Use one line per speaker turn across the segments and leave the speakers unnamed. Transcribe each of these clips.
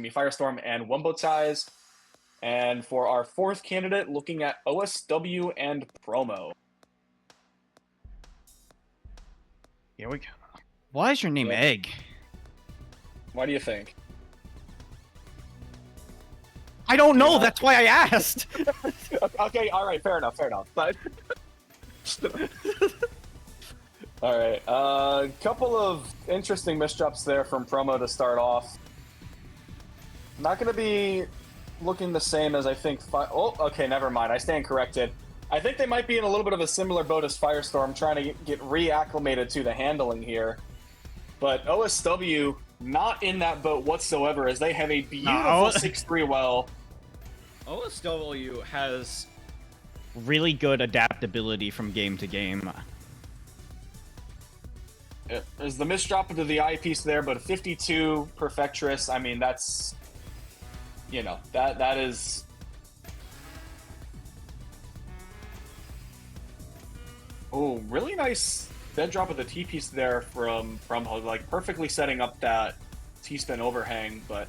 Firestorm and Wumbo ties. And for our fourth candidate, looking at OSW and Promo.
Here we go. Why is your name Egg?
Why do you think?
I don't know. That's why I asked.
Okay, all right, fair enough. But all right, couple of interesting misdrops there from Promo to start off. Not going to be looking the same as I think. Oh, okay, never mind. I stand corrected. I think they might be in a little bit of a similar boat as Firestorm, trying to get reacclimated to the handling here. But OSW not in that boat whatsoever, as they have a beautiful 6-3 well.
OSW has really good adaptability from game to game.
There's the misdrop into the eyepiece there, but a 52 Perfectress, I mean, that's, you know, that is... Oh, really nice dead drop of the T-piece there from like perfectly setting up that T-spin overhang, but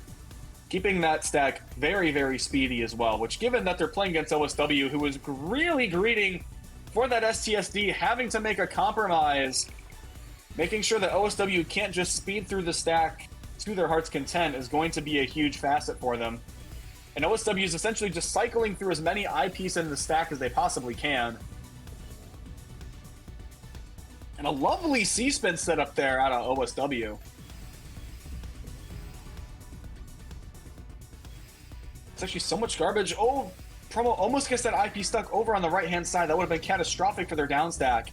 keeping that stack very, very speedy as well, which given that they're playing against OSW, who is really greeting for that STSD, having to make a compromise, making sure that OSW can't just speed through the stack to their heart's content is going to be a huge facet for them. And OSW is essentially just cycling through as many eyepieces in the stack as they possibly can. And a lovely C-spin setup there out of OSW. It's actually so much garbage. Oh, Promo almost gets that IP stuck over on the right-hand side. That would have been catastrophic for their down stack.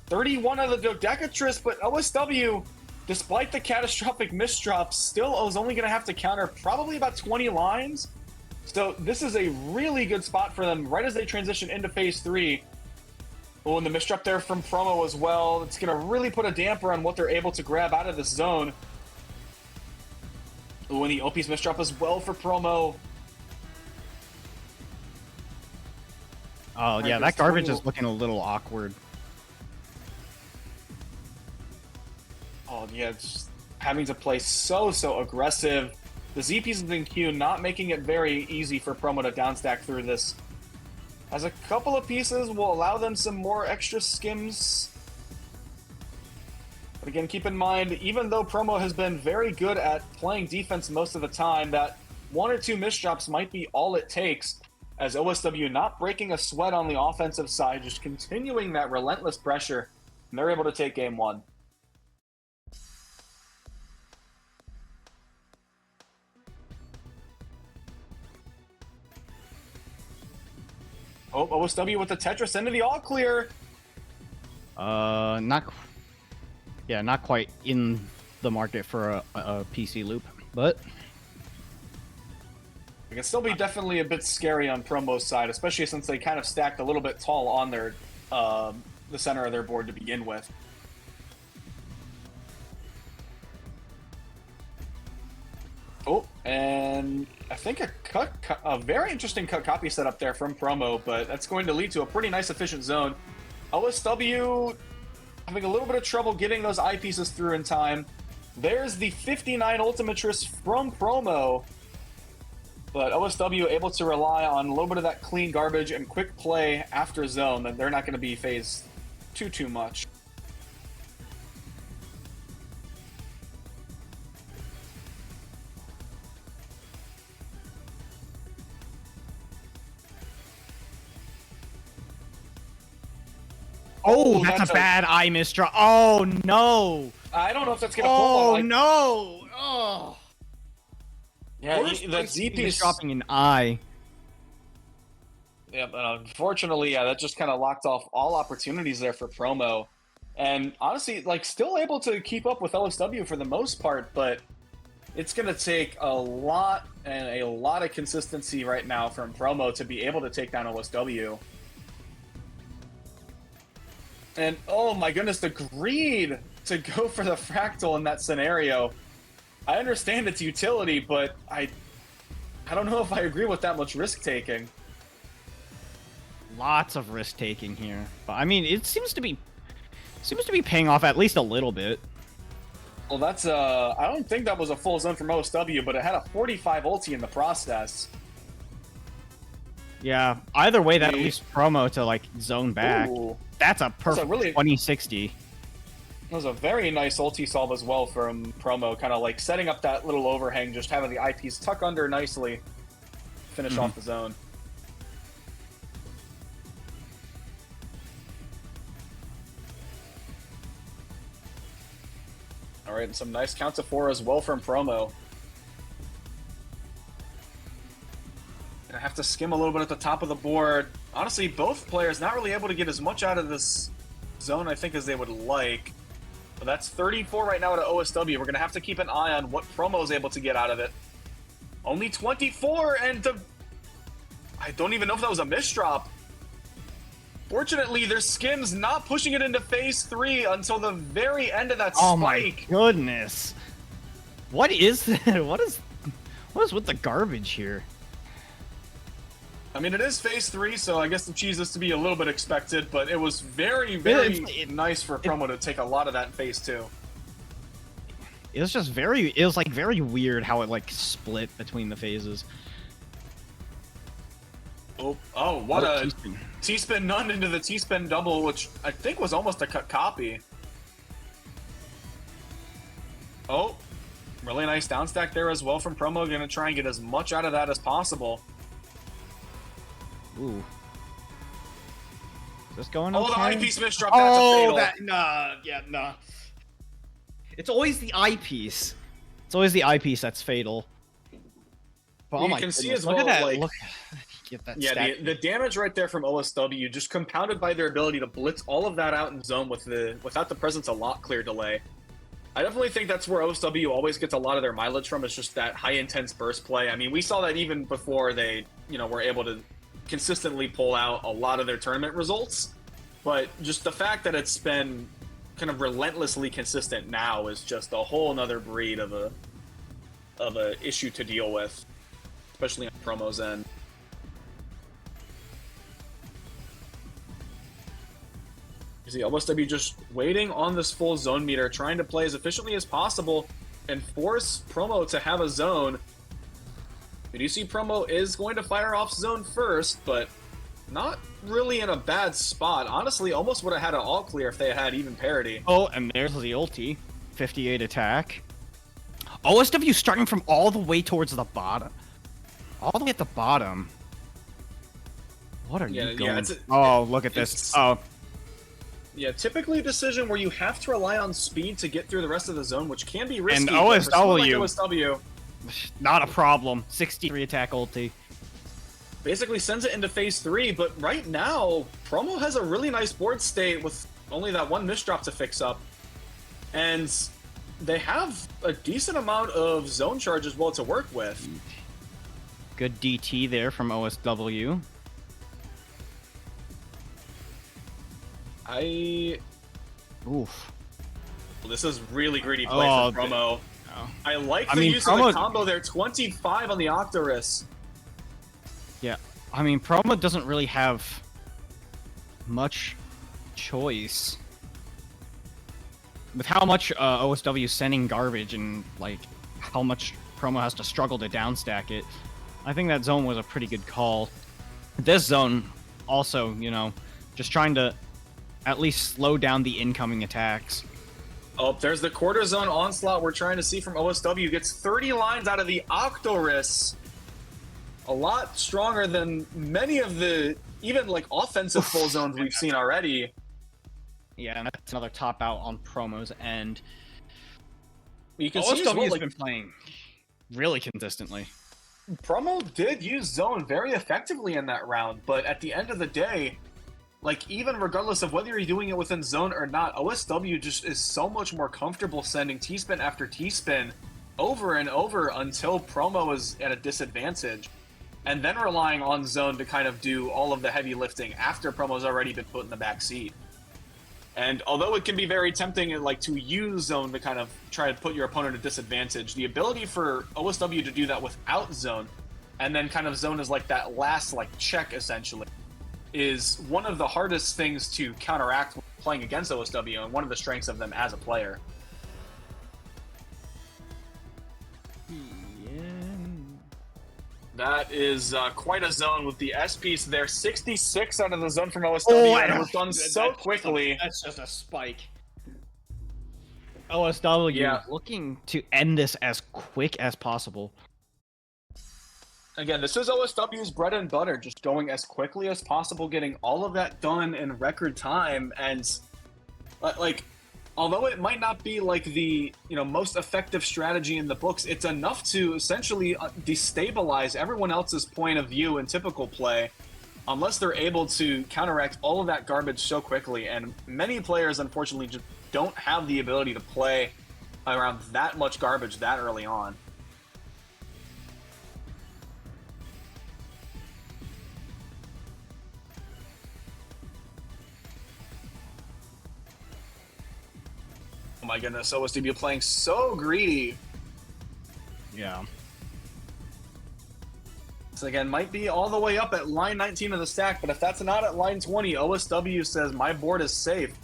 31 of the Dodecatrix, but OSW, despite the catastrophic misdrops, still is only going to have to counter probably about 20 lines. So this is a really good spot for them right as they transition into Phase 3. Oh, and the misdrop there from Promo as well. It's going to really put a damper on what they're able to grab out of this zone. Oh, and the OP's misdrop as well for Promo.
Oh, yeah, that garbage is looking a little awkward.
Oh, yeah, just having to play so aggressive. The Z pieces in Q not making it very easy for Promo to downstack through this. As a couple of pieces will allow them some more extra skims. But again, keep in mind, even though Promo has been very good at playing defense most of the time, that 1 or 2 misdrops might be all it takes, as OSW not breaking a sweat on the offensive side, just continuing that relentless pressure, and they're able to take game 1. Oh, OSW with the Tetris into the all clear.
Not quite in the market for a PC loop, but
it can still be definitely a bit scary on Promo's side, especially since they kind of stacked a little bit tall on their the center of their board to begin with. Oh, and I think a very interesting cut copy setup there from Promo, but that's going to lead to a pretty nice efficient zone. OSW having a little bit of trouble getting those eyepieces through in time. There's the 59 Ultimatrix from Promo, but OSW able to rely on a little bit of that clean garbage and quick play after zone, that they're not going to be phased too much.
oh, that's a bad eye misdrop. Oh no!
I don't know if that's gonna pull.
Oh no! Oh.
Yeah, the Z piece
dropping an eye.
Yeah, but unfortunately, yeah, that just kind of locked off all opportunities there for Promo. And honestly, like, still able to keep up with OSW for the most part, but it's going to take a lot of consistency right now from Promo to be able to take down OSW. And oh my goodness, the greed to go for the fractal in that scenario. I understand its utility, but I don't know if I agree with that much risk taking.
Lots of risk taking here, but I mean, it seems to be paying off at least a little bit.
Well, that's I don't think that was a full zone from OSW, but it had a 45 ulti in the process.
Yeah, either way, that at least promo to like zone back.
Ooh.
That's a perfect
really
2060.
That was a very nice ulti solve as well from promo, kind of like setting up that little overhang, just having the IPs tuck under nicely, finish off the zone. All right, and some nice counts of 4 as well from promo. Gonna have to skim a little bit at the top of the board. Honestly, both players not really able to get as much out of this zone, I think, as they would like. But that's 34 right now at OSW. We're gonna have to keep an eye on what promo is able to get out of it. Only 24, and I don't even know if that was a misdrop. Fortunately, their skims not pushing it into phase 3 until the very end of that spike.
Oh my goodness! What is that? What is with the garbage here?
I mean, it is phase 3, so I guess the cheese is to be a little bit expected, but it was very, very nice for promo to take a lot of that in phase 2.
It was just very, it was like very weird how it like split between the phases.
Oh, what a T-spin none into the T-spin double, which I think was almost a cut copy. Oh, really nice down stack there as well from promo. Gonna try and get as much out of that as possible.
Ooh. Is this going
okay?
Oh,
the eyepiece misdrop, that's a fatal.
Nah. It's always the eyepiece. It's always the eyepiece that's fatal.
But, you can see as well, like...
Yeah,
the damage right there from OSW, just compounded by their ability to blitz all of that out in zone without the presence of lock clear delay. I definitely think that's where OSW always gets a lot of their mileage from, is just that high intense burst play. I mean, we saw that even before they, were able to consistently pull out a lot of their tournament results. But just the fact that it's been kind of relentlessly consistent now is just a whole nother breed of a issue to deal with, especially on promo's end. You see OSW just waiting on this full zone meter, trying to play as efficiently as possible and force promo to have a zone. We do see promo is going to fire off zone first, but not really in a bad spot. Honestly, almost would have had an all clear if they had even parity.
Oh, and there's the ulti. 58 attack. OSW starting from all the way towards the bottom. All the way at the bottom. What are you going? Oh, look at this. Oh.
Yeah, typically a decision where you have to rely on speed to get through the rest of the zone, which can be risky.
And OSW,
OSW,
not a problem. 63 attack ulti.
Basically sends it into phase 3, but right now, promo has a really nice board state with only that one misdrop to fix up. And they have a decent amount of zone charge as well to work with.
Good DT there from OSW. Oof.
This is really greedy play from promo. I like the use of the combo there. 25 on the Octorus.
Yeah, I mean, promo doesn't really have much choice. With how much OSW is sending garbage and like how much promo has to struggle to downstack it, I think that zone was a pretty good call. This zone also, just trying to at least slow down the incoming attacks.
Oh, there's the quarter zone onslaught we're trying to see from OSW. Gets 30 lines out of the Octorus. A lot stronger than many of the even like offensive full zones we've seen already.
Yeah, and that's another top out on promo's end.
You can see OSW
has been playing really consistently.
Promo did use zone very effectively in that round, but at the end of the day, like, even regardless of whether you're doing it within zone or not, OSW just is so much more comfortable sending T-spin after T-spin over and over until promo is at a disadvantage, and then relying on zone to kind of do all of the heavy lifting after promo's already been put in the back seat. And although it can be very tempting to use zone to kind of try to put your opponent at a disadvantage, the ability for OSW to do that without zone, and then kind of zone is like that last check essentially, is one of the hardest things to counteract when playing against OSW and one of the strengths of them as a player. That is quite a zone with the S piece there. 66 out of the zone from OSW, and it was done so quickly.
That's just a spike. OSW looking to end this as quick as possible.
Again, this is OSW's bread and butter, just going as quickly as possible, getting all of that done in record time, and like, although it might not be like the most effective strategy in the books, it's enough to essentially destabilize everyone else's point of view in typical play, unless they're able to counteract all of that garbage so quickly. And many players, unfortunately, just don't have the ability to play around that much garbage that early on. Oh my goodness, OSW playing so greedy.
Yeah.
So again, might be all the way up at line 19 of the stack, but if that's not at line 20, OSW says my board is safe.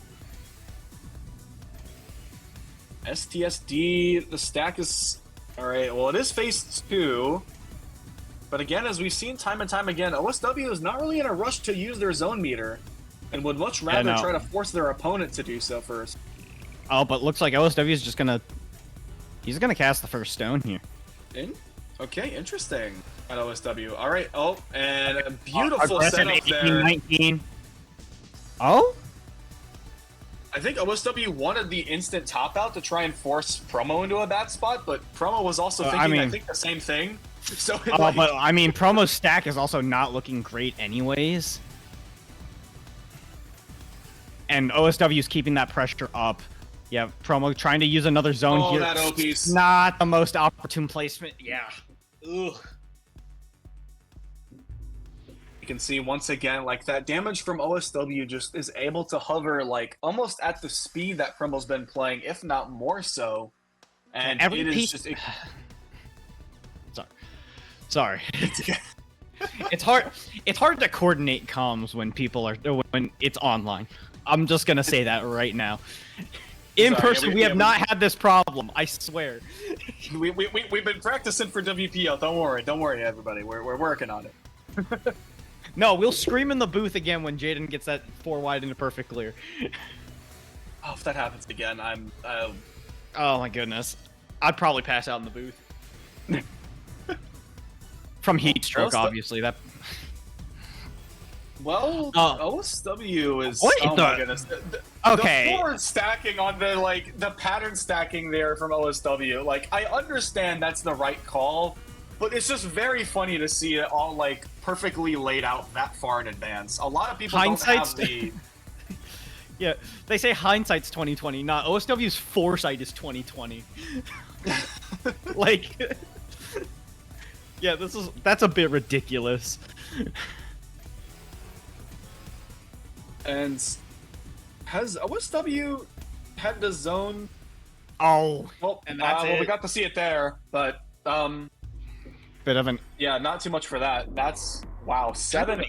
STSD, the stack is... Alright, well it is phase 2. But again, as we've seen time and time again, OSW is not really in a rush to use their zone meter, and would much rather try to force their opponent to do so first.
Oh, but looks like OSW is just gonna... He's gonna cast the first stone here.
Okay, interesting. At OSW. Alright, oh, and a beautiful setup
18,
there.
19. Oh?
I think OSW wanted the instant top out to try and force Promo into a bad spot, but Promo was also thinking, I think, the same thing. So
but I mean, Promo's stack is also not looking great anyways. And OSW's keeping that pressure up. Yeah, Promo trying to use another zone here.
That O-piece.
Not the most opportune placement. Yeah. Ugh.
You can see once again, like, that damage from OSW just is able to hover, like, almost at the speed that Promo's been playing, if not more so. And
every
it is
piece...
just...
Sorry. It's hard to coordinate comms when when it's online. I'm just gonna say that right now. In person, we have not had this problem. I swear.
We've been practicing for WPL. Don't worry, everybody. We're working on it.
No, we'll scream in the booth again when Jaden gets that 4 wide into perfect clear.
Oh, if that happens again,
Oh my goodness, I'd probably pass out in the booth. From heat stroke, obviously. That.
Well, OSW is...
What?
Oh my goodness.
Okay.
The forward stacking on the pattern stacking there from OSW. Like, I understand that's the right call, but it's just very funny to see it all, like, perfectly laid out that far in advance. A lot of people don't have the...
Yeah, they say hindsight's 2020, not OSW's foresight is 2020. Like... Yeah, that's a bit ridiculous.
And has OSW had the zone?
Oh,
well,
and that's it.
Well, we got to see it there, but
bit of an
not too much for that. That's wow, 7-0.